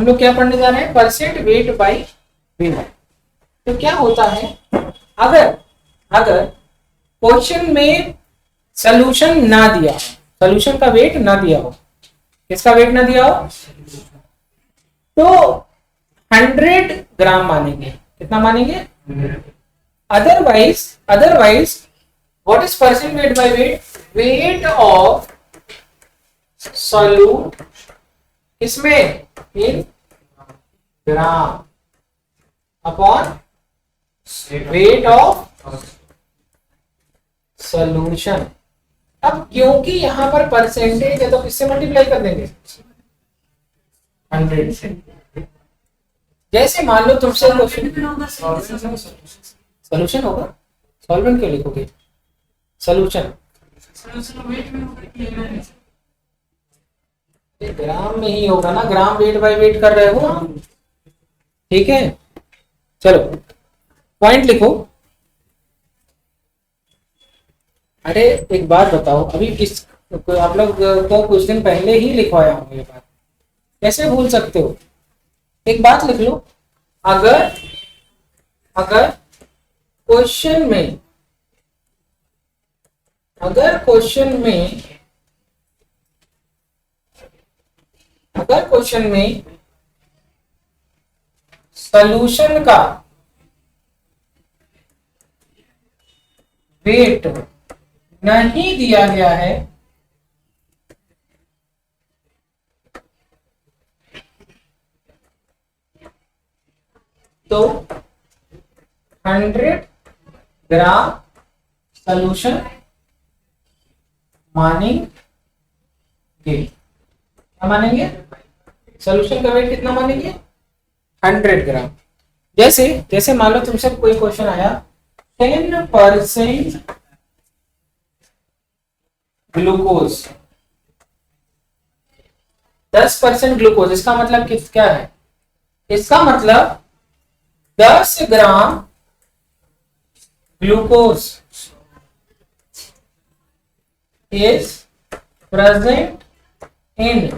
हम लोग क्या पढ़ने जा रहे हैं, परसेंट वेट बाई वेट। तो क्या होता है, अगर अगर क्वेश्चन में सोल्यूशन ना दिया, सोल्यूशन का वेट ना दिया हो, किसका वेट ना दिया हो, तो 100 ग्राम मानेंगे। कितना मानेंगे, otherwise what is percent weight by weight, weight of solute इसमें in gram upon weight of solution. अब क्योंकि यहां पर परसेंटेज है तो किससे मल्टीप्लाई कर देंगे, 100 से। जैसे मान लो तुमसे सोल्यूशन होगा, सॉल्वेंट क्यों लिखोगे, सोल्यूशन ग्राम में ही होगा ना, ग्राम वेट बाय वेट कर रहे हो, ठीक है। चलो पॉइंट लिखो। अरे एक बात बताओ, अभी किस आप लोग को कुछ दिन पहले ही लिखवाया हूँ ये बात, कैसे भूल सकते हो। एक बात लिख लो, अगर अगर क्वेश्चन में अगर क्वेश्चन में सॉल्यूशन का वेट नहीं दिया गया है तो 100 ग्राम सॉल्यूशन मानेंगे। क्या मानेंगे, सॉल्यूशन का वेट कितना मानेंगे, 100 ग्राम। जैसे जैसे मान लो तुमसे कोई क्वेश्चन आया, 10% ग्लूकोज, 10% ग्लूकोज, इसका मतलब क्या है, इसका मतलब 10 gram glucose is present in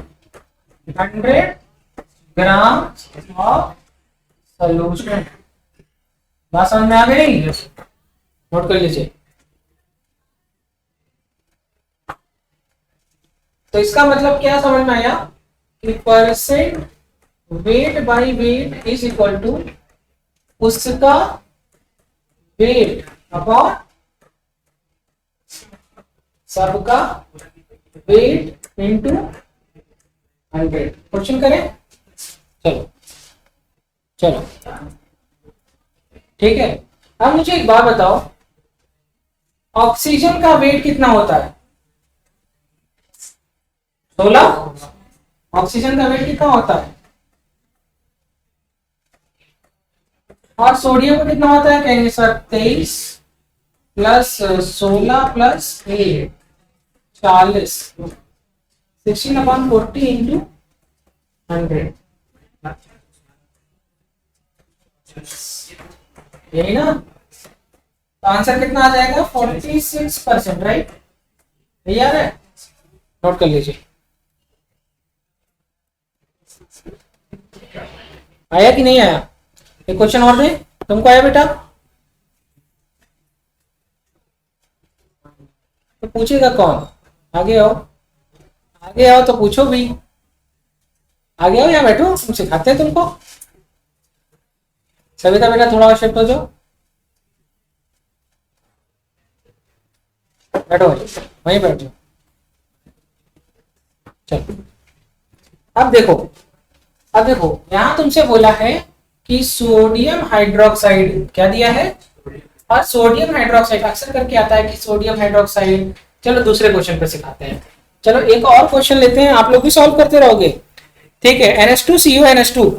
100 gram of solution. बात समझ में आ गई, नोट कर लीजिए। तो इसका मतलब क्या समझ में आया कि percent weight by weight is equal to उसका वेट अपॉन सबका वेट इंटू 100। क्वेश्चन करें, चलो चलो ठीक है। अब मुझे एक बात बताओ, ऑक्सीजन का वेट कितना होता है, 16। ऑक्सीजन का वेट कितना होता है, और सोडियम का कितना होता है, कहेंगे सर 23 प्लस 16 प्लस 8 40, 16/40 इंटू 100, यही ना। तो आंसर कितना आ जाएगा, 46%, राइट, यही आ रहा है, नोट कर लीजिए। आया कि नहीं आया, एक क्वेश्चन और दे, तुमको आया बेटा, तो पूछेगा कौन, आगे आओ, आगे आओ तो पूछो भी, आगे आओ या बैठो, हम सिखाते हैं तुमको। सविता बेटा थोड़ा और शिफ्ट हो जाओ, बैठो वहीं बैठ जाओ। चलो अब देखो यहां तुमसे बोला है कि सोडियम हाइड्रोक्साइड, क्या दिया है, और सोडियम हाइड्रोक्साइड अक्सर करके आता है कि सोडियम हाइड्रोक्साइड। चलो दूसरे क्वेश्चन पे सिखाते हैं, चलो एक और क्वेश्चन लेते हैं, आप लोग भी सॉल्व करते रहोगे, ठीक है। NH2CO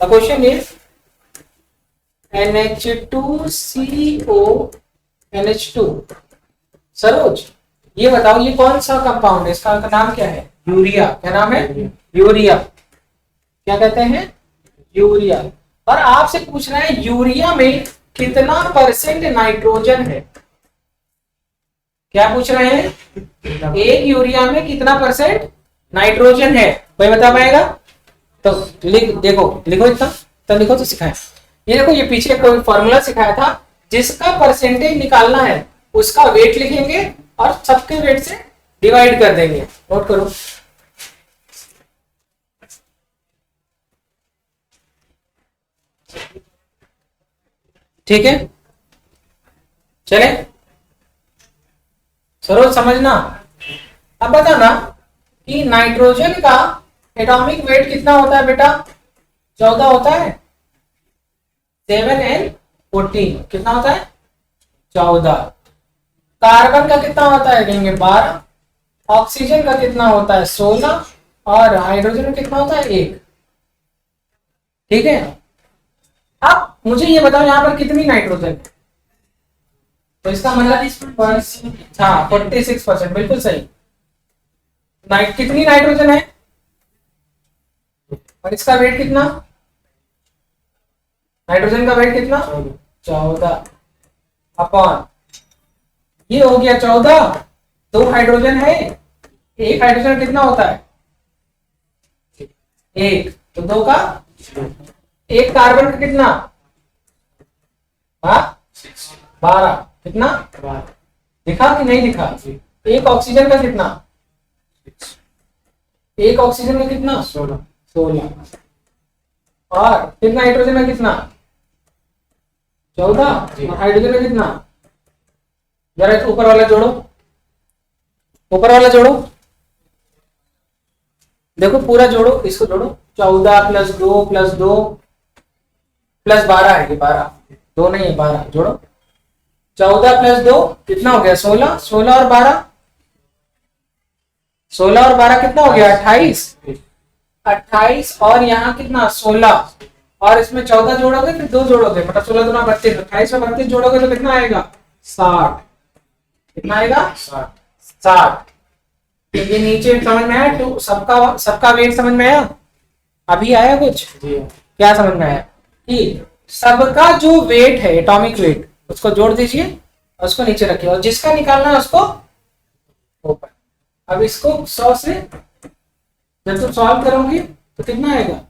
the question is NH2CO Saroj ये बताओ ये कौन सा कंपाउंड है, इसका नाम क्या है, यूरिया। क्या नाम है, यूरिया। क्या कहते हैं, यूरिया। और आपसे पूछ रहा है यूरिया में कितना परसेंट नाइट्रोजन है। क्या पूछ रहे हैं, एक यूरिया में कितना परसेंट नाइट्रोजन है, कोई बता पाएगा, तो लिख देखो, लिखो इतना तो लिखो तो सिखाए। ये देखो, ये पीछे कोई फॉर्मूला सिखाया था, जिसका परसेंटेज निकालना है उसका वेट लिखेंगे और सबके वेट से डिवाइड कर देंगे। नोट करो। ठीक है, चले सरोज समझना। अब बताना कि नाइट्रोजन का एटॉमिक वेट कितना होता है बेटा? 14 होता है। 7n14 कितना होता है? 14। कार्बन का कितना होता है? कहेंगे 12। ऑक्सीजन का कितना होता है? 16। और हाइड्रोजन का कितना होता है? 1। ठीक है, अब मुझे ये बताओ यहाँ पर कितनी नाइट्रोजन है? तो इसका मतलब हाँ 46%, बिल्कुल सही। कितनी नाइट्रोजन है और इसका वेट कितना? नाइट्रोजन का वेट कितना? 14 अपॉन ये हो गया 14। 2 हाइड्रोजन है, 1 हाइड्रोजन कितना होता है? 1, तो 2 का 1 कार्बन का कितना? 12। कितना? दिखा कि नहीं दिखा? 1 ऑक्सीजन का कितना? 1 ऑक्सीजन का कितना? 16। और फिर नाइट्रोजन का कितना? 14। और हाइड्रोजन का कितना? जरा ऊपर वाला जोड़ो, ऊपर वाला जोड़ो, देखो पूरा जोड़ो, इसको जोड़ो। 14 + 2 + 2 + 12 है, ये 12, 2 नहीं है 12, जोड़ो। 14 + 2 कितना हो गया? 16। 16 और 12, 16 और 12 कितना हो गया? 28। 28 और यहाँ कितना? 16 और इसमें 14 जोड़ोगे फिर 2 जोड़ोगे, मतलब 16 दूना 32, 28 में 32 जोड़ोगे तो कितना आएगा? 60। कितना आएगा? 60। तो ये नीचे समझ में आया? तो सबका वेट समझ में आया? अभी आया कुछ? क्या समझ में आया? कि सबका जो वेट है, एटॉमिक वेट, उसको जोड़ दीजिए और उसको नीचे रखिए, और जिसका निकालना है उसको ऊपर। अब इसको 100 से जब तुम सॉल्व करोगे तो कितना आएगा?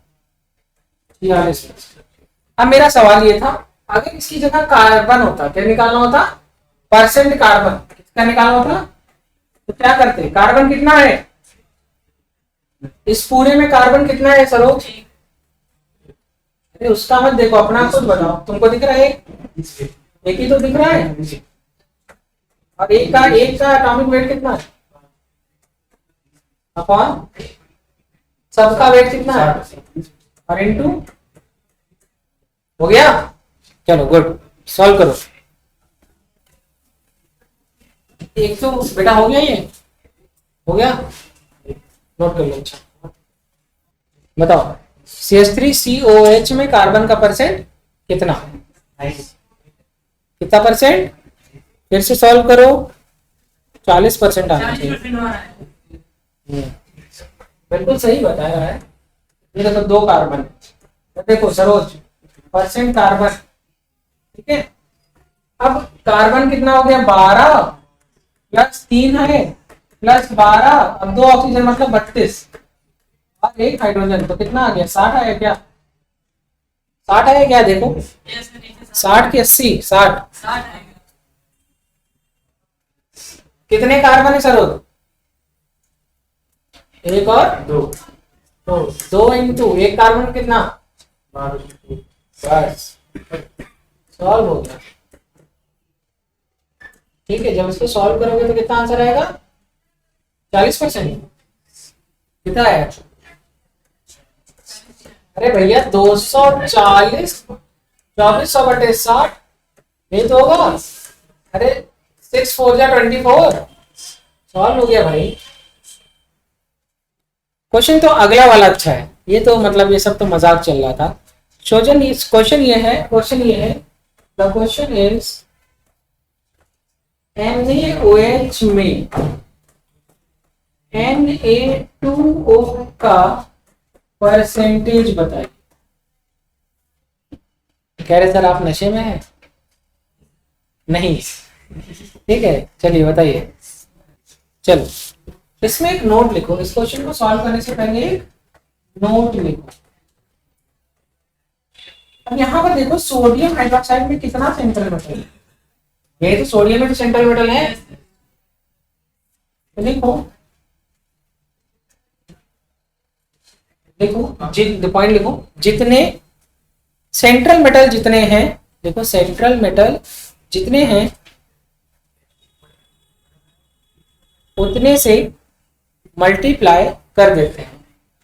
46। अब मेरा सवाल ये था, अगर इसकी जगह कार्बन होता, क्या निकालना होता? Percent carbon. किसका निकालना होता? तो क्या करते? कार्बन कितना है इस पूरे में? कार्बन कितना है सरोज? अरे उसका मत देखो, अपना खुद बताओ। तुमको दिख रहा है? एक ही तो दिख रहा है। और एक का एटॉमिक वेट कितना है अपॉन सबका वेट कितना है और इनटू हो गया। चलो गुड, सॉल्व करो। एक तो बेटा हो गया, ये हो गया, नोट कर लो। अच्छा बताओ, CH3COH में कार्बन का परसेंट कितना? कितना परसेंट? फिर से सॉल्व करो। 40% आना चाहिए। बिल्कुल सही बताया है। ये देखो 2 कार्बन, देखो सरोज परसेंट कार्बन, ठीक है। अब कार्बन कितना हो गया? 12 + 3 है + 12, अब 2 ऑक्सीजन मतलब 32 और 1 हाइड्रोजन, तो कितना आ गया? 60 आया क्या? 60 आया क्या? देखो 60 की 80, 60। कितने कार्बन है सरोज? 1 और 2, तो 2 × 1 कार्बन कितना? बस सॉल्व हो गया। ठीक है, जब इसको सॉल्व करोगे तो कितना आंसर आएगा? 40%। कितना आया? अरे भैया 240, 2400/60 नहीं तो होगा। अरे 6 4 जा 24, सॉल्व हो गया भाई। क्वेश्चन तो अगला वाला अच्छा है, ये तो मतलब ये सब तो मजाक चल रहा था। क्वेश्चन ये है द क्वेश्चन इज NaOH में Na2O का परसेंटेज बताइए। कह रहे सर आप नशे में हैं? नहीं, ठीक है चलिए बताइए। चलो इसमें एक नोट लिखो, इस क्वेश्चन को सॉल्व करने से पहले एक नोट लिखो। अब यहाँ पर देखो सोडियम हाइड्रोक्साइड में कितना सेंट्रल मेटल है, ये तो सोडियम में तो सेंट्रल मेटल है, तो देखो देखो पॉइंट लिखो, जितने सेंट्रल मेटल जितने हैं, देखो सेंट्रल मेटल जितने हैं उतने से मल्टीप्लाई कर देते हैं।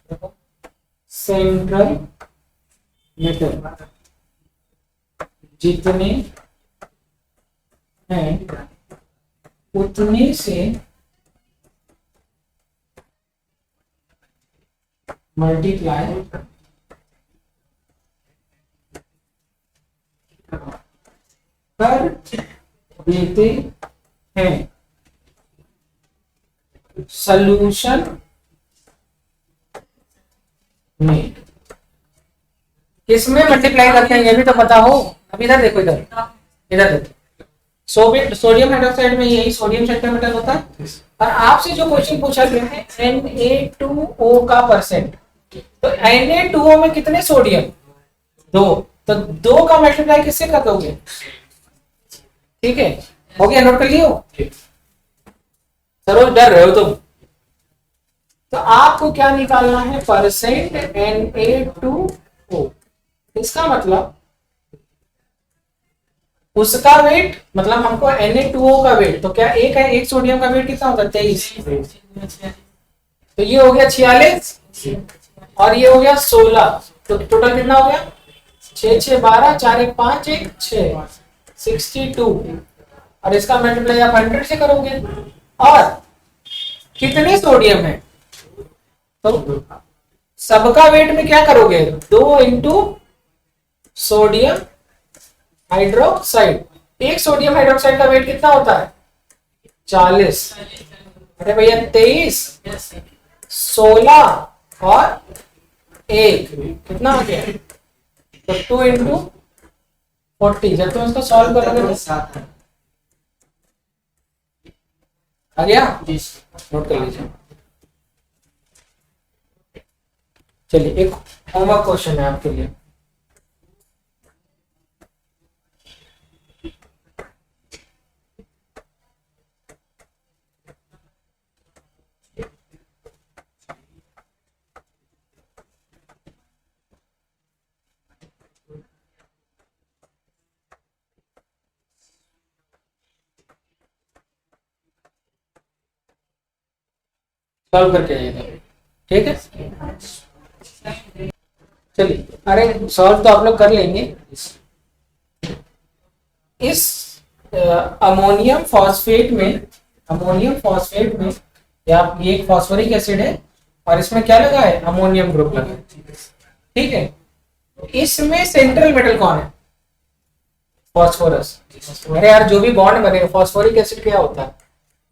देखो सेंट्रल मेटल जितने हैं उतने से मल्टीप्लाई कर देते हैं सॉल्यूशन में। किसमें मल्टीप्लाई करते हैं ये भी तो पता हो। अब इधर देखो, इधर देखो, सोडियम हाइड्रोक्साइड में यही सोडियम सेंट्रल मेटल होता है। और आपसे जो क्वेश्चन पूछा गया है Na2O का परसेंट, तो Na2O में कितने सोडियम, 2, तो 2 का मल्टीप्लाई किससे कर दोगे? ठीक है, हो गया, नोट कर लियो। सरोज डर रहे हो तुम, तो आपको क्या निकालना है? Percent Na2O। इसका मतलब उसका वेट, मतलब हमको Na2O का वेट, तो क्या एक है, एक सोडियम का वेट कितना होता है? 23, तो ये हो गया 46 और ये हो गया 16, तो टोटल कितना हो गया? 6 6 12, 4 1 5 1 6, 62। और इसका मल्टीप्लाई आप 100 से करोगे। और कितने सोडियम है, तो सबका वेट में क्या करोगे? 2 इंटू सोडियम हाइड्रोक्साइड। एक सोडियम हाइड्रोक्साइड का वेट कितना होता है? 40। अरे भैया 23, 16 और 1 कितना हो गया? तो 2 इंटू 40। जब तुम इसको सॉल्व करोगे तो आ गया, नोट कर लीजिए। चलिए एक होमवर्क क्वेश्चन है आपके लिए। सॉल्व करके आइएगा, ठीक है? चलिए, अरे सॉल्व तो आप लोग कर लेंगे। इस अमोनियम फॉस्फेट में या ये एक फॉस्फोरिक एसिड है और इसमें क्या लगा है? अमोनियम ग्रुप लगा है, ठीक है? इसमें सेंट्रल मेटल कौन है? फॉस्फोरस। अरे यार जो भी बॉन्ड बने, फॉस्फोरिक एसिड क्या होता है?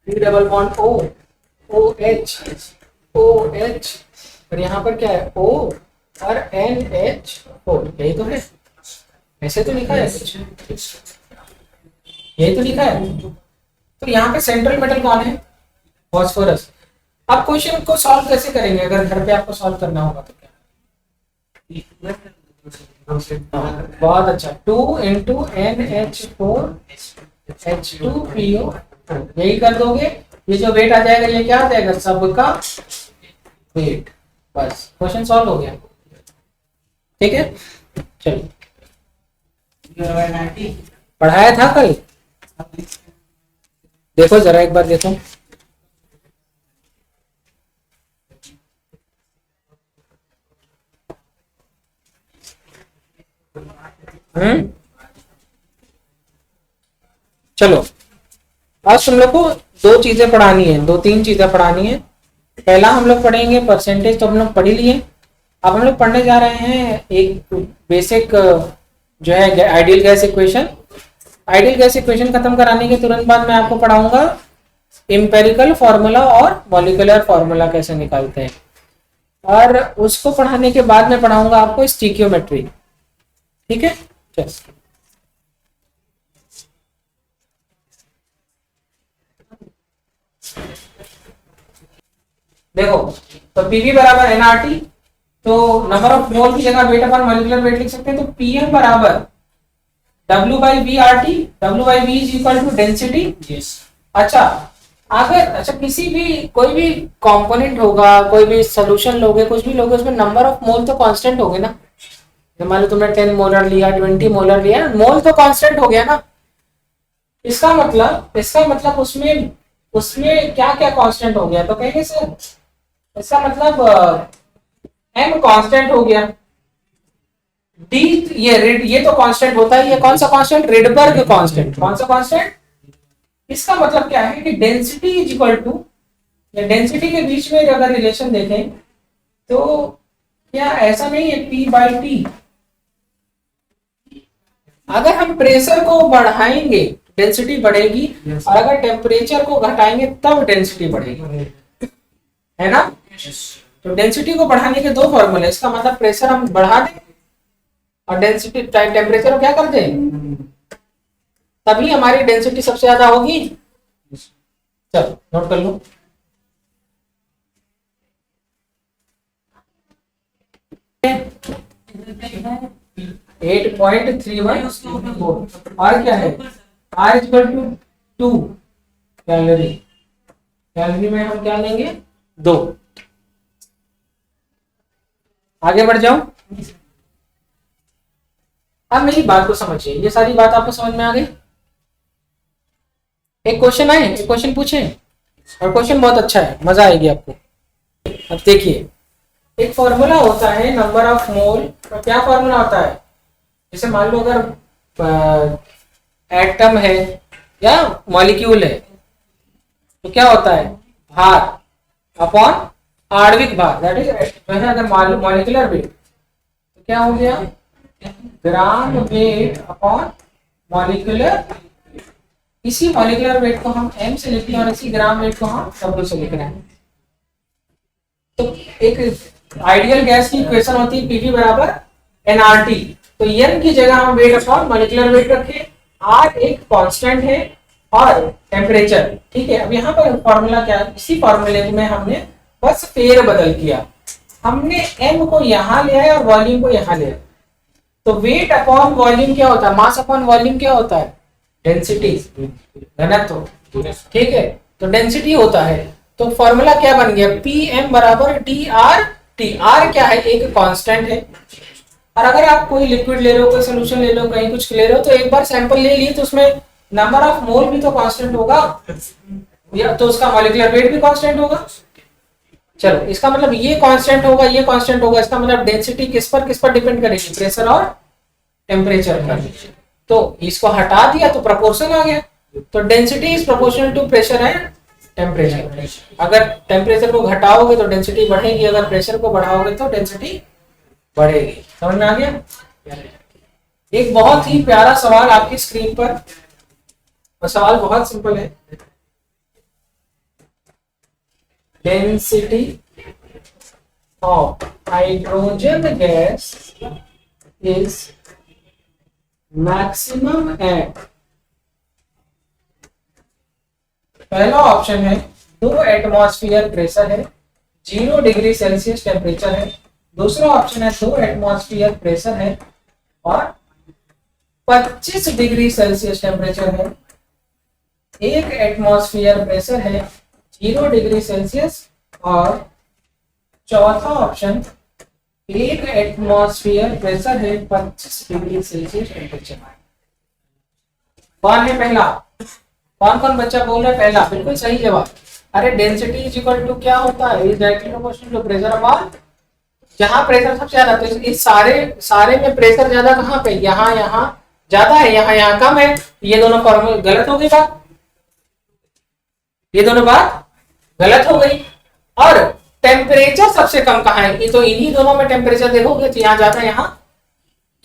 P double bond O, OH, और यहाँ पर क्या है? O और NH4, यही तो है, ऐसे तो लिखा है कुछ, यही तो लिखा है। तो यहाँ पे सेंट्रल मेटल कौन है? फॉस्फोरस। अब क्वेश्चन को सॉल्व कैसे करेंगे? अगर घर पे आपको सॉल्व करना होगा तो क्या? बहुत अच्छा, 2 इंटू NH4 H2PO, यही कर दोगे। ये जो वेट आ जाएगा ये क्या आ जाएगा? सबका वेट। बस क्वेश्चन सॉल्व हो गया, ठीक है? चलिए, पढ़ाया था कल, देखो जरा एक बार देखो। चलो, आज तुम लोग को 2 चीजें पढ़ानी है, 2-3 चीजें पढ़ानी है। पहला हम लोग पढ़ेंगे परसेंटेज, तो हम लोग पढ़ ही लिए। अब हम लोग पढ़ने जा रहे हैं एक बेसिक जो है ideal gas equation. Ideal gas equation खत्म कराने के तुरंत बाद मैं आपको पढ़ाऊंगा एम्पेरिकल फार्मूला और मॉलिक्यूलर फार्मूला कैसे निकालते हैं, और उसको पढ़ाने के बाद मैं पढ़ाऊंगा आपको स्टिकियोमेट्री, ठीक है? चल, देखो, तो पीवी बराबर एनआरटी, तो नंबर ऑफ मोल की जगह वेट अपन मॉलिक्यूलर वेट लिख सकते हैं। तो पीएम बराबर W by V RT, W by V is equal to density. अच्छा, अच्छा किसी भी कोई भी कंपोनेंट होगा, कोई भी सॉल्यूशन लोगे, कुछ भी लोगे, उसमें नंबर ऑफ मोल तो कांस्टेंट होगे ना। मान लो तुमने 10 मोलर लिया, 20 मोलर लिया, मोल तो कांस्टेंट हो गया ना। इसका मतलब उसमें उसमें क्या क्या कांस्टेंट हो गया, तो कहेंगे सर इसका मतलब एम कांस्टेंट हो गया, डी ये तो कांस्टेंट होता है। ये कौन सा कांस्टेंट? Rydberg constant. कौन सा कांस्टेंट? इसका मतलब क्या है कि डेंसिटी इज इक्वल टू, या डेंसिटी के बीच में अगर रिलेशन देखें तो क्या ऐसा नहीं है P बाई टी? अगर हम प्रेशर को बढ़ाएंगे डेंसिटी बढ़ेगी, और अगर टेम्परेचर को घटाएंगे तब डेंसिटी बढ़ेगी, है ना। तो डेंसिटी को बढ़ाने के दो फॉर्मूले। इसका मतलब प्रेशर हम बढ़ा दें और डेंसिटी टेम्परेचर को क्या कर दें, तभी हमारी डेंसिटी सबसे ज्यादा होगी। चलो नोट कर लो। एट पॉइंट 314 और क्या है, R equal to 2 calorie. Calorie में हम क्या लेंगे? 2। आगे बढ़ जाओ। अब मेरी बात को समझिए, ये सारी बात आपको समझ में आ गई। एक क्वेश्चन आए, एक क्वेश्चन पूछे, और क्वेश्चन बहुत अच्छा है, मजा आएगी आपको। अब देखिए, एक फॉर्मूला होता है नंबर ऑफ मोल। तो क्या फॉर्मूला होता है? जैसे मान लो अगर एटम है या मॉलिक्यूल है, तो क्या होता है? भार अपॉन आणविक भार, दैट इज अगर मॉलिक्यूलर वेट, तो क्या हो गया? Gram weight upon molecular. इसी मॉलिक्यूलर वेट को हम m से लिखते हैं और इसी ग्राम वेट को हम W से लिख रहे हैं। तो एक आइडियल गैस की इक्वेशन होती है पीवी बराबर nRT। तो n की जगह हम वेट अपॉन मॉलिक्यूलर वेट रखें, R एक कांस्टेंट है और टेम्परेचर, ठीक है। अब यहाँ पर फॉर्मूला क्या है? इसी फॉर्मूले में हमने बस फेर बदल किया। हमने m को यहाँ ले आए और वॉल्यूम को यहाँ ले आए। तो वेट अपॉन वॉल्यूम क्या होता है? मास अपॉन वॉल्यूम क्या होता है? डेंसिटी, घनत्व, ठीक है। तो डेंसिटी होता है। तो फॉर्मूला क्या बन गया? Pm बराबर dRT। R क्या है? एक कांस्टेंट है। और अगर आप कोई लिक्विड ले रहे हो, कोई सोल्यूशन ले लो, कहीं कुछ ले रहे हो, तो एक बार सैंपल ले लिए तो उसमें नंबर ऑफ मोल भी तो कांस्टेंट होगा, या तो उसका मॉलिक्यूलर वेट भी कांस्टेंट होगा। चलो, इसका मतलब ये कांस्टेंट होगा, ये कांस्टेंट होगा। इसका मतलब डेंसिटी किस पर डिपेंड करेगी? प्रेशर और टेम्परेचर पर। तो इसको हटा दिया तो प्रोपोर्शन आ गया। तो density is proportional to pressure and temperature. अगर टेम्परेचर को घटाओगे तो डेंसिटी बढ़ेगी, अगर प्रेशर को बढ़ाओगे तो डेंसिटी बढ़ेगी। समझ में आ गया? एक बहुत ही प्यारा सवाल आपकी स्क्रीन पर, और सवाल बहुत सिंपल है। Density of hydrogen gas is maximum at, पहला ऑप्शन है 2 एटमॉस्फेयर प्रेशर है, 0 डिग्री सेल्सियस टेम्परेचर है। दूसरा ऑप्शन है 2 एटमॉस्फेयर प्रेशर है और 25 डिग्री सेल्सियस टेम्परेचर है। 1 एटमॉस्फेयर प्रेशर है, 0 डिग्री सेल्सियस, और चौथा ऑप्शन 1 एटमॉस्फेयर प्रेशर है, 25 डिग्री सेल्सियस टेम्परेचर। कौन है पहला? कौन कौन बच्चा बोल रहा है पहला? बिल्कुल सही जवाब। अरे डेंसिटी इज इक्वल टू क्या होता है? Is directly proportional to pressure upon, जहां प्रेशर सबसे ज्यादा, तो इस सारे में प्रेशर ज्यादा कहां पे? यहाँ ज्यादा है, यहाँ कम है। ये दोनों फॉर्मूला गलत हो गई बात, ये दोनों बात गलत हो गई। और टेम्परेचर सबसे कम कहाँ है? ये तो इन्हीं दोनों में टेम्परेचर देखोगे तो यहाँ ज्यादा, यहाँ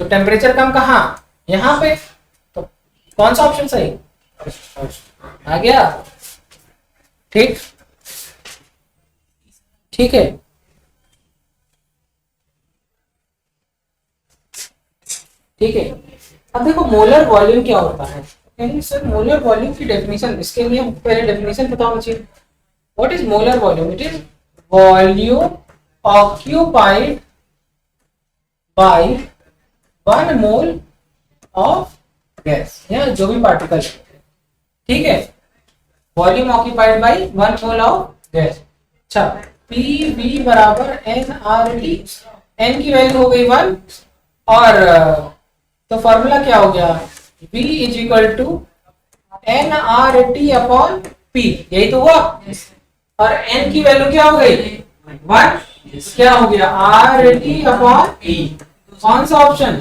तो टेम्परेचर कम कहाँ? यहाँ पे। तो कौन सा ऑप्शन सही आ गया? ठीक, ठीक है। ठीक है, अब देखो मोलर वॉल्यूम क्या होता है। सर मोलर वॉल्यूम की डेफिनेशन, इसके लिए पहले डेफिनेशन पता होना चाहिए। What is molar volume? It is volume occupied by 1 mole of gas, या जो भी पार्टिकल, ठीक है, volume occupied by 1 mole of gas. अच्छा, पी वी बराबर एन आर टी, एन की वैल्यू हो गई 1, और तो फॉर्मूला क्या हो गया, V is equal to N R T upon P, यही तो हुआ, और n की वैल्यू क्या हो गई 1, क्या हो गया आर टी अपॉन पी। कौन सा ऑप्शन,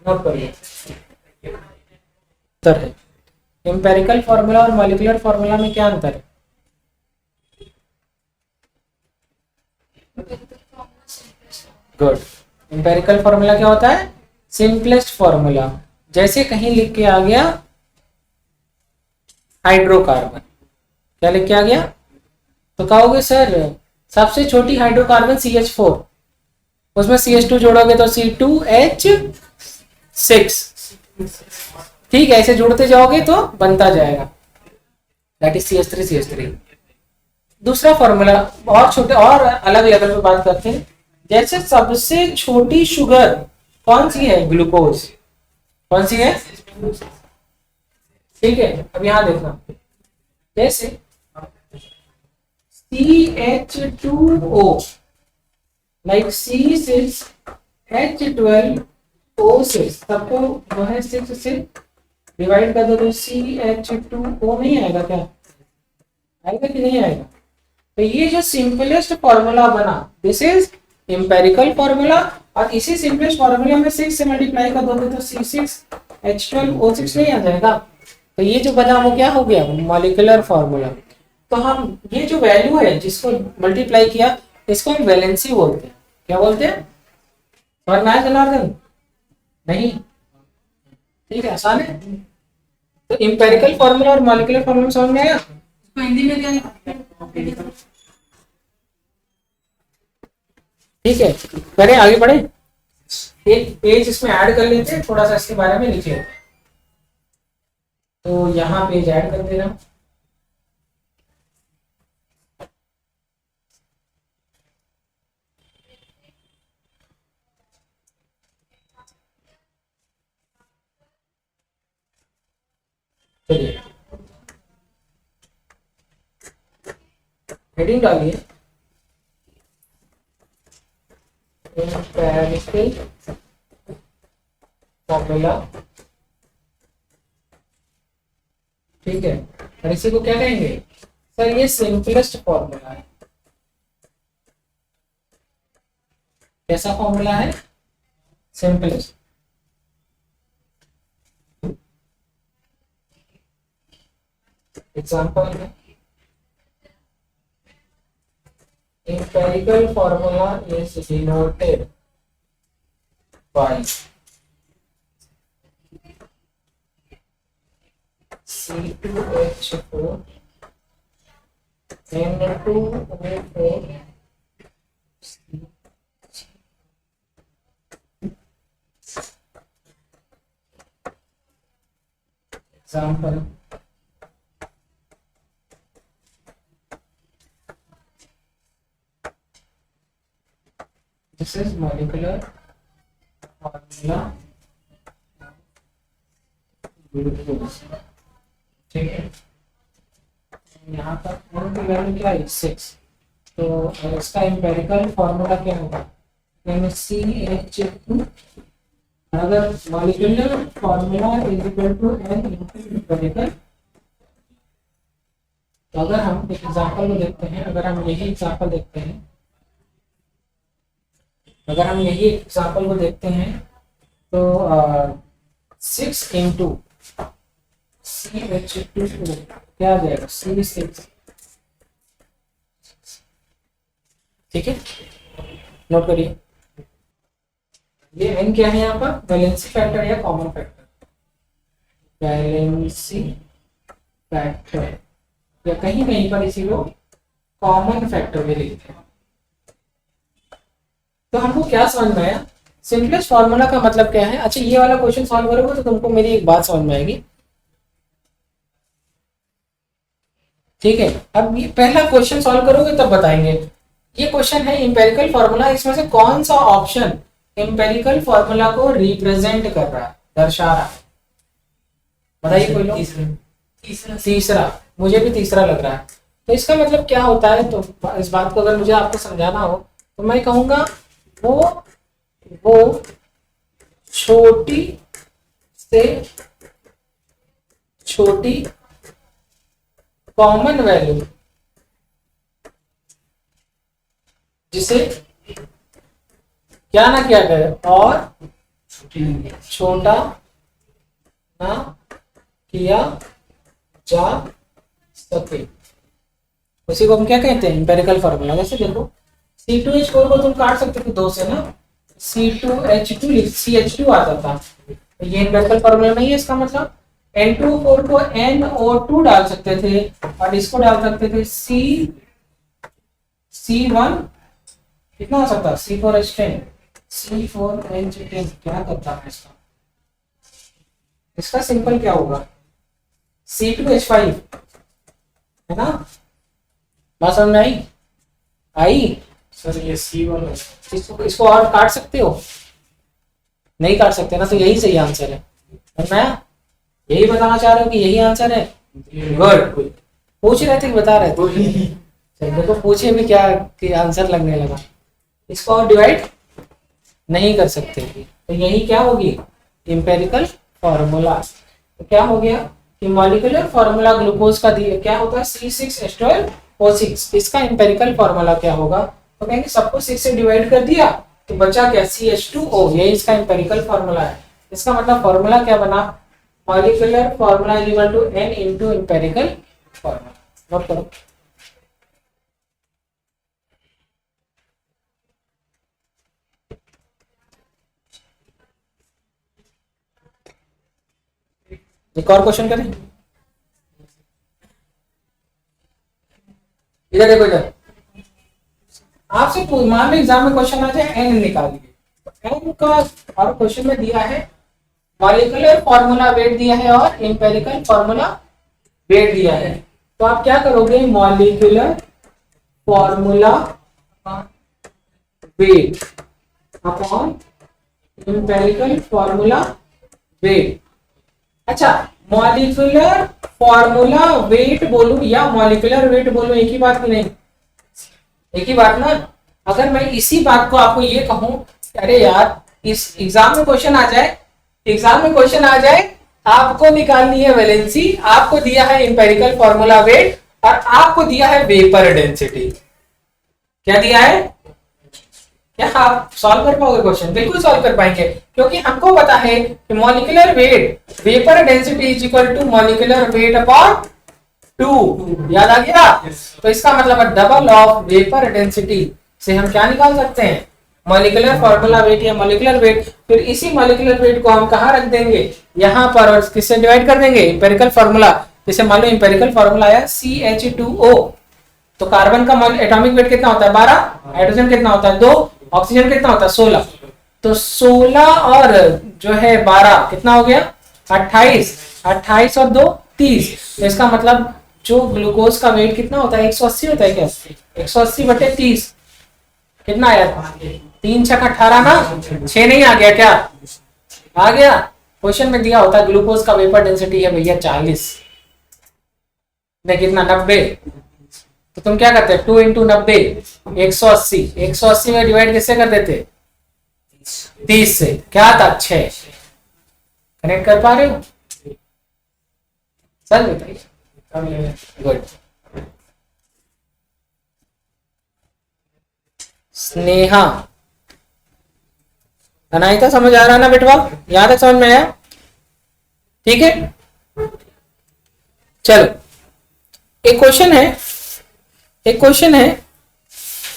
नोट करिए, उत्तर है। एम्पेरिकल फॉर्मूला और मॉलिक्यूलर फॉर्मूला में क्या अंतर है? गुड। एम्पेरिकल फॉर्मूला क्या होता है, सिंपलेस्ट फॉर्मूला। जैसे कहीं लिख के आ गया हाइड्रोकार्बन, क्या लिख के आ गया, तो कहोगे सर सबसे छोटी हाइड्रोकार्बन CH4, उसमें CH2 जोड़ोगे तो C2H6, ठीक है, ऐसे जोड़ते जाओगे तो बनता जाएगा, दैट इज CH3CH3। दूसरा फॉर्मूला और छोटे और अलग लेवल पे बात करते हैं, जैसे सबसे छोटी शुगर कौन सी है, ग्लूकोज, कौन सी है, ठीक है। अब यहां देखना, जैसे CH2O like C6H12O6, सबको वह 6 से डिवाइड कर दो तो CH2O नहीं आएगा, क्या आएगा कि नहीं आएगा? तो ये जो सिंपलेस्ट फॉर्मूला बना, दिस इज एम्पेरिकल फॉर्मूला, और इसी सिंपलेस्ट फॉर्मूला में 6 से मल्टीप्लाई कर दोगे तो C6H12O6 नहीं आ जाएगा। तो ये जो बना वो क्या हो गया, मॉलिक्यूलर फॉर्मूला। तो हम ये जो वैल्यू है जिसको मल्टीप्लाई किया, इसको हम वैलेंसी बोलते हैं। क्या बोलते हैं, समझ में आया जनार्दन? नहीं, ठीक है, आसान है। तो एम्पेरिकल फॉर्मूला और मॉलिक्यूलर फॉर्मूला समझ में आया? हिंदी में क्या, ठीक है, करें आगे बढ़े। एक पेज इसमें ऐड कर लेते हैं, थोड़ा सा इसके बारे में लिखिए। तो यहाँ पेज ऐड कर दे रहा हूं। चलिए हेडिंग डालिए, एम्पेरिकल फॉर्मूला, ठीक है, और इसी को क्या कहेंगे सर, ये सिंपलेस्ट फॉर्मूला है। कैसा फॉर्मूला है, सिंपलेस्ट। एग्जांपल है, empirical formula is denoted by C2H4 N2O4 example, this is molecular formula glucose, ठीक है। यहाँ पर की वैल्यू क्या है 6, तो इसका एम्पेरिकल फॉर्मूला क्या होगा, CH2, अगर molecular formula is equal to n empirical. तो अगर हम एक एग्जांपल को देखते हैं, अगर हम यही एग्जांपल देखते हैं, अगर हम यही एग्जांपल को देखते हैं तो 6 इंटू CH2 क्या आ जाएगा C6, ठीक है, नोट करिए। ये n क्या है यहाँ पर, वैलेंसी फैक्टर या कॉमन फैक्टर, वैलेंसी फैक्टर, या कहीं कहीं पर इसी को कॉमन फैक्टर भी लिखते हैं। तो हमको क्या समझ में आया, सिंपलेस्ट फॉर्मूला का मतलब क्या है। अच्छा, ये वाला क्वेश्चन सॉल्व करोगे तो तुमको मेरी एक बात समझ में आएगी, ठीक है। अब ये पहला क्वेश्चन सॉल्व करोगे तब बताएंगे। ये क्वेश्चन है एम्पिरिकल फॉर्मूला, इसमें से कौन सा ऑप्शन एम्पेरिकल फॉर्मूला को रिप्रेजेंट कर रहा है, दर्शा रहा है। बताइए कोई लोग। तीसरा, मुझे भी तीसरा लग रहा है। तो इसका मतलब क्या होता है, तो इस बात को अगर मुझे आपको समझाना हो तो मैं कहूंगा वो छोटी से छोटी कॉमन वैल्यू जिसे क्या ना किया जाए और छोटा ना किया जा सके, उसी को हम क्या कहते हैं, एम्पेरिकल फॉर्मूला। वैसे देखो C2H4 को तुम काट सकते थे दो से ना, C2H2 CH2 आता था, तो ये एम्पेरिकल फॉर्मूला नहीं है। इसका मतलब N2O4 को NO2 डाल सकते थे और इसको डाल सकते थे C1, कितना हो सकता है C4H10, C4H10 क्या करता है इसका सिंपल क्या होगा C2H5, है ना। बात समझ में आई सर ये C1 है। इसको और काट सकते हो, नहीं काट सकते ना, तो यही सही आंसर है। मैं यही बताना चाह रहा हूँ कि यही आंसर है। गुड, पूछ रहे थे कि बता रहे थे। देखो पूछे भी क्या कि आंसर लगने लगा। इसको और डिवाइड नहीं कर सकते, तो यही क्या होगी, एम्पेरिकल फॉर्मूला। तो क्या हो गया कि मॉलिक्यूलर फॉर्मूला ग्लूकोज का दिया क्या होता है C6H12O6, इसका एम्पेरिकल फॉर्मूला क्या होगा, तो कहेंगे सबको 6 से डिवाइड कर दिया तो बचा क्या CH2O, यही इसका एम्पेरिकल फॉर्मूला है। इसका मतलब फॉर्मूला क्या बना, molecular formula is equal to N into empirical formula. Note करो। एक और क्वेश्चन करें, इधर देखो, इधर आपसे मान लो एग्जाम में क्वेश्चन आ जाए n निकालिए, तो n का और क्वेश्चन में दिया है मॉलिक्यूलर फॉर्मूला वेट दिया है और एम्पेरिकल फॉर्मूला वेट दिया है, तो आप क्या करोगे, molecular formula weight upon empirical formula wait. अच्छा, मॉलिक्यूलर फॉर्मूला वेट बोलूं या मॉलिक्यूलर वेट बोलूं, एक ही बात की नहीं, एक ही बात ना। अगर मैं इसी बात को आपको ये कहूं, अरे यार इस एग्जाम में क्वेश्चन आ जाए, एग्जाम में क्वेश्चन आ जाए, आपको निकालनी है वैलेंसी, आपको दिया है एम्पेरिकल फॉर्मूला वेट और आपको दिया है वेपर डेंसिटी, क्या दिया है, क्या आप सॉल्व कर पाओगे क्वेश्चन? बिल्कुल सॉल्व कर पाएंगे, क्योंकि हमको पता है कि molecular weight vapour density is equal to molecular weight upon 2, याद आ गया। तो इसका मतलब है डबल ऑफ वेपर डेंसिटी से हम क्या निकाल सकते हैं, मॉलिक्यूलर फॉर्मूला वेट या मॉलिक्यूलर वेट। फिर इसी मॉलिक्यूलर वेट को हम कहाँ रख देंगे, यहाँ पर, और किससे डिवाइड कर देंगे, एम्पेरिकल फॉर्मूला। जैसे मान लो एम्पेरिकल फॉर्मूला आया CH2O, तो कार्बन का एटॉमिक वेट कितना होता है 12, हाइड्रोजन कितना होता है 2, ऑक्सीजन कितना होता है 16, तो 16 और जो है 12 कितना हो गया 28, 28 और 2 30। तो इसका मतलब जो ग्लूकोज का वेट कितना होता है 180 होता है क्या, 180/30 कितना आया, 3 6 18 ना, 6 नहीं आ गया क्या, आ गया। क्वेश्चन में दिया होता है ग्लूकोज का वेपर डेंसिटी है भैया 40, नहीं कितना 90, तो तुम क्या करते हैं 2 × 90 180, 180 में डिवाइड किससे कर देते 30 से, क्या आता 6। कनेक्ट कर पा रहे हो सर, बताइए। गुड। स्नेहा, अनायता समझ आ रहा ना बेटवा, यहां तक समझ में आया, ठीक है। चलो एक क्वेश्चन है, एक क्वेश्चन है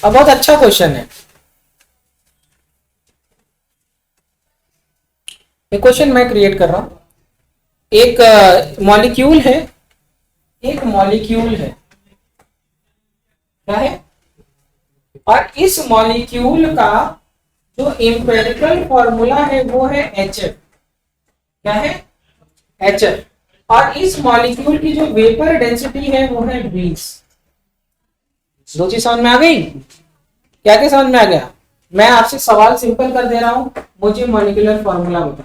और बहुत अच्छा क्वेश्चन है। एक क्वेश्चन मैं क्रिएट कर रहा हूं, एक मॉलिक्यूल है, एक मॉलिक्यूल है, क्या है, और इस मॉलिक्यूल का जो एम्पेरिकल फॉर्मूला है वो है HF, क्या है HF, और इस मॉलिक्यूल की जो वेपर डेंसिटी है वो है 20। दो चीज समझ में आ गई, क्या क्या समझ में आ गया, मैं आपसे सवाल सिंपल कर दे रहा हूं, मुझे मॉलिक्यूलर फॉर्मूला बता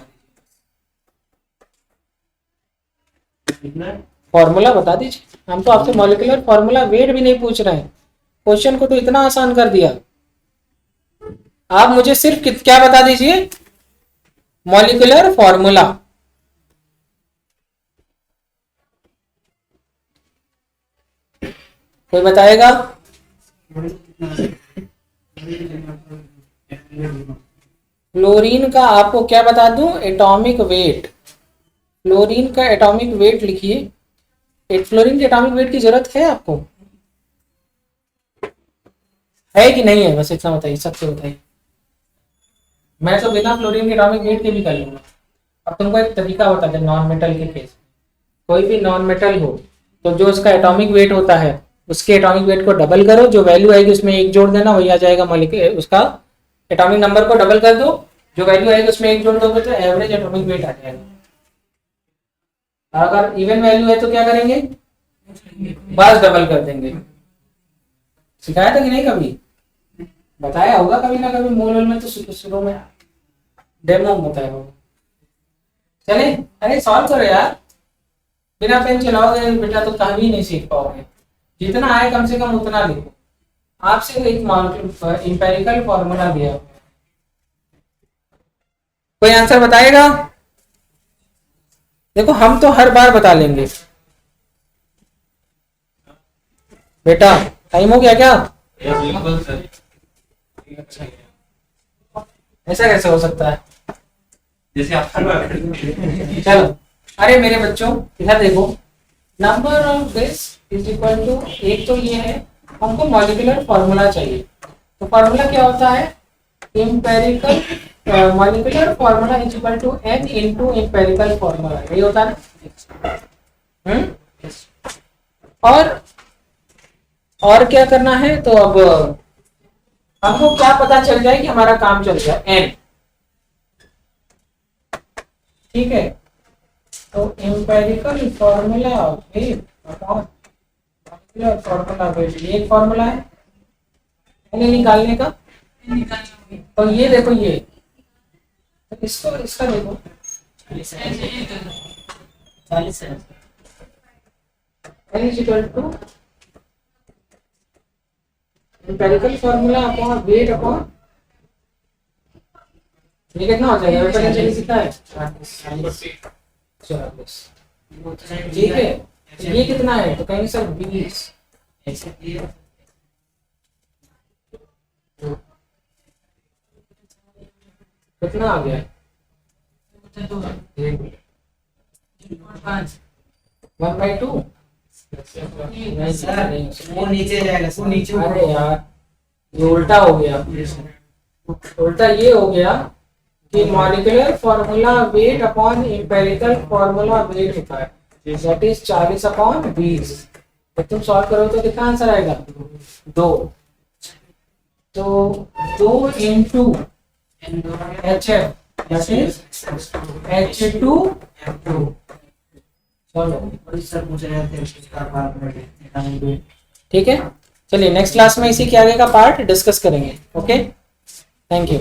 दीजिए। फॉर्मूला बता दीजिए। हम तो आपसे मॉलिक्यूलर फॉर्मूला वेट भी नहीं पूछ रहे हैं, क्वेश्चन को तो इतना आसान कर दिया। आप मुझे सिर्फ क्या बता दीजिए, मॉलिक्यूलर फॉर्मूला। कोई बताएगा? फ्लोरीन का आपको क्या बता दूं, एटॉमिक वेट। फ्लोरीन का एटॉमिक वेट लिखिए। फ्लोरीन के एटॉमिक वेट की जरूरत है आपको, है कि नहीं है? बस इतना बताइए, सबसे बताइए। मैं तो बिना फ्लोरीन के एटॉमिक वेट के भी कर लूंगा। अब तुमको एक तरीका बता दें, नॉन मेटल के केस, कोई भी नॉन मेटल हो तो जो उसका एटॉमिक वेट होता है उसके एटॉमिक वेट को डबल करो, जो वैल्यू आएगी उसमें एक जोड़ देना, वही आ जाएगा मॉलिक्यूल। उसका एटॉमिक नंबर को डबल कर दो, जो वैल्यू आएगी उसमें एक जोड़ दोगे तो एवरेज एटॉमिक वेट आ जाएगा। अगर इवन वैल्यू है तो क्या करेंगे, बस डबल कर देंगे। सिखाया था कि नहीं कभी? बताया होगा कभी ना कभी, मूल में तो शुरू में डेमो बताया होगा। चले, अरे सॉल्व करो यार, बिना पेन चलाओगे बेटा तो कभी नहीं सीख पाओगे। जितना आए कम से कम उतना लिखो। आपसे एक इंपेरिकल फॉर्मूला दिया, कोई आंसर बताएगा? देखो हम तो हर बार बता लेंगे बेटा। टाइम हो गया क्या? अच्छा, ऐसा कैसे हो सकता है? जैसे आप हर बार चलो, अरे मेरे बच्चों इधर देखो, number of this is equal to, एक तो ये है, हमको मॉलिक्यूलर फॉर्मूला चाहिए। तो फॉर्मूला क्या होता है, empirical molecular formula is equal to n into empirical formula, यही होता है ना। और क्या करना है, तो अब हमको क्या पता चल जाए कि हमारा काम चल गया, n, ठीक है। तो इंपेरिकल फॉर्मूला फॉर्मूला ये फॉर्मूला है निकालने का। तो ये देखो, ये तो इसका देखो 40 है, n equal to empirical formula upon weight upon, ये कितना हो जाएगा? पहले चलिए कितना है, 40, ठीक है। ये कितना है, तो कहेंगे सर 20। कितना आ गया, 1/2। वो नीचे जाएगा, वो नीचे। अरे यार ये उल्टा हो गया, उल्टा ये हो गया कि molecular formula weight upon empirical formula wait होता है, दैट इज 40/20। तो तुम सॉल्व करो तो कितना आंसर आएगा, 2। तो 2 into HF that is H2। चलो सर पूछ रहे थे, ठीक है, चलिए नेक्स्ट क्लास में इसी के आगे का पार्ट डिस्कस करेंगे। Okay, thank you.